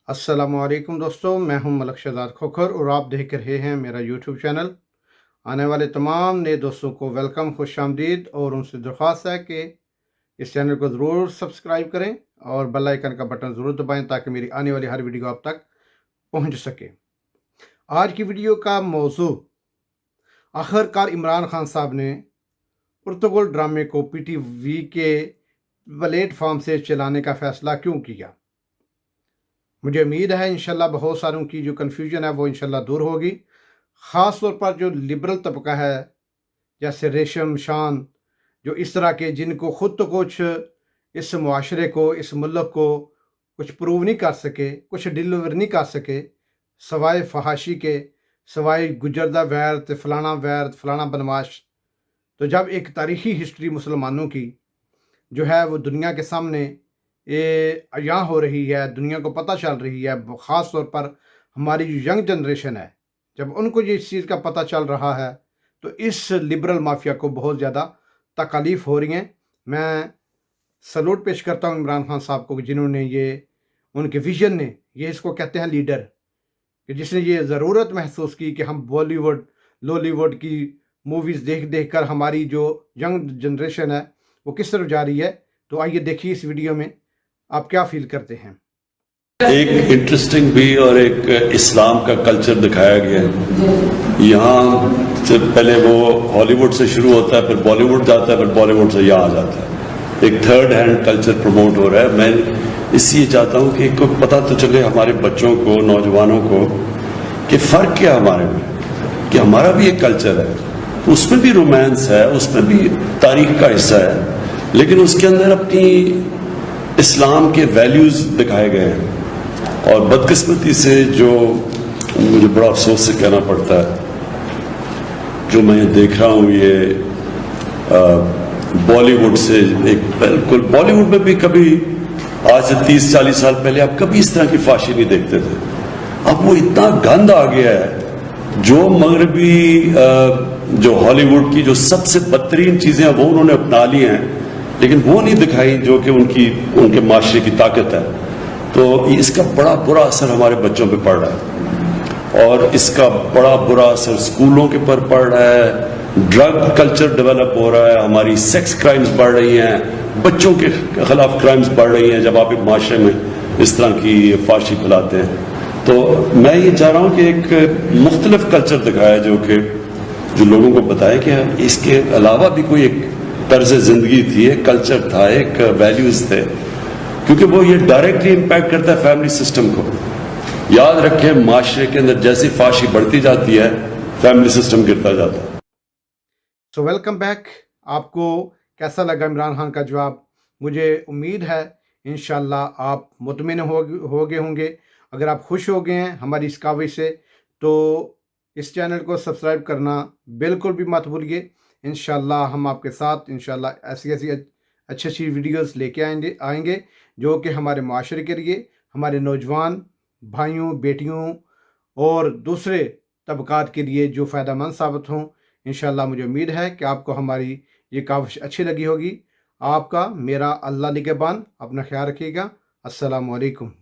अस्सलामुअलैकुम दोस्तों, मैं हूं मलक शहजाद खोखर और आप देख रहे हैं मेरा यूट्यूब चैनल। आने वाले तमाम नए दोस्तों को वेलकम, खुश आमदीद और उनसे दरख्वास्त है कि इस चैनल को ज़रूर सब्सक्राइब करें और बेल आइकन का बटन ज़रूर दबाएं ताकि मेरी आने वाली हर वीडियो आप तक पहुंच सके। आज की वीडियो का मौजू, आखिरकार इमरान खान साहब ने अर्तुगरुल ड्रामे को PTV के प्लेटफॉर्म से चलाने का फ़ैसला क्यों किया। मुझे उम्मीद है इंशाल्लाह बहुत सारों की जो कन्फ्यूजन है वो इंशाल्लाह दूर होगी। ख़ास तौर पर जो लिबरल तबका है, जैसे रेशम शान, जो इस तरह के जिनको ख़ुद तो कुछ इस मुआशरे को, इस मुल्क को कुछ प्रूव नहीं कर सके, कुछ डिलीवर नहीं कर सके, सवाए फहाशी के, सवाए गुजरदा वैर फलाना बनवाश। तो जब एक तारीख़ी हिस्ट्री मुसलमानों की जो है वो दुनिया के सामने ये यहाँ हो रही है, दुनिया को पता चल रही है, ख़ास तौर पर हमारी जो यंग जनरेशन है, जब उनको ये इस चीज़ का पता चल रहा है तो इस लिबरल माफिया को बहुत ज़्यादा तकलीफ़ हो रही हैं। मैं सलूट पेश करता हूँ इमरान खान साहब को, जिन्होंने ये, उनके विजन ने, ये इसको कहते हैं लीडर, कि जिसने ये ज़रूरत महसूस की कि हम बॉलीवुड लॉलीवुड की मूवीज़ देख देख कर हमारी जो यंग जनरेशन है वो किस तरफ जा रही है। तो आइए देखिए इस वीडियो में आप क्या फील करते हैं। एक इंटरेस्टिंग भी और एक इस्लाम का कल्चर दिखाया गया है। यहाँ से पहले वो हॉलीवुड से शुरू होता है, फिर बॉलीवुड जाता है, फिर बॉलीवुड से यहाँ आ जाता है। एक थर्ड हैंड कल्चर प्रमोट हो रहा है। मैं इसलिए चाहता हूँ कि कोई पता तो चले हमारे बच्चों को, नौजवानों को, कि फ़र्क क्या हमारे में, कि हमारा भी एक कल्चर है, उसमें भी रोमांस है, उसमें भी तारीख का हिस्सा है, लेकिन उसके अंदर अपनी इस्लाम के वैल्यूज दिखाए गए हैं। और बदकिस्मती से जो मुझे बड़ा अफसोस से कहना पड़ता है, जो मैं देख रहा हूँ ये बॉलीवुड से, एक बिल्कुल बॉलीवुड में भी कभी आज से 30-40 साल पहले आप कभी इस तरह की फाशी नहीं देखते थे। अब वो इतना गंद आ गया है, जो मगरबी जो हॉलीवुड की जो सबसे बदतरीन चीजें हैं वो उन्होंने अपना ली हैं, लेकिन वो नहीं दिखाई जो कि उनके माशरे की ताकत है। तो इसका बड़ा बुरा असर हमारे बच्चों पे पड़ रहा है, और इसका बड़ा बुरा असर स्कूलों के पर पड़ रहा है। ड्रग कल्चर डेवलप हो रहा है, हमारी सेक्स क्राइम्स बढ़ रही हैं, बच्चों के खिलाफ क्राइम्स बढ़ रही हैं जब आप एक माशरे में इस तरह की फाशी फैलाते हैं। तो मैं ये चाह रहा हूँ कि एक मुख्तलिफ कल्चर दिखाया जो लोगों को बताए कि इसके अलावा भी कोई एक तर्ज जिंदगी थी, एक कल्चर था, एक वैल्यूज थे, क्योंकि वो ये डायरेक्टली इम्पैक्ट करता है फैमिली सिस्टम को। याद रखें, माशरे के अंदर जैसी फाशी बढ़ती जाती है, फैमिली सिस्टम गिरता जाता है। So welcome back. आपको कैसा लगा इमरान खान का जवाब? मुझे उम्मीद है इंशाल्लाह आप मुतमिन हो गए होंगे। अगर आप खुश हो गए हैं हमारी इस काविश से, तो इस चैनल को सब्सक्राइब करना बिल्कुल भी मत भूलिए। इंशाल्लाह हम आपके साथ इंशाल्लाह ऐसी अच्छी वीडियोस लेके आएंगे जो कि हमारे माशरे के लिए, हमारे नौजवान भाइयों बेटियों और दूसरे तबकात के लिए जो फ़ायदेमंद साबित हों। इंशाल्लाह मुझे उम्मीद है कि आपको हमारी ये काविश अच्छी लगी होगी। आपका मेरा अल्लाह निगहबान। अपना ख्याल रखिएगा। अस्सलामु अलैकुम।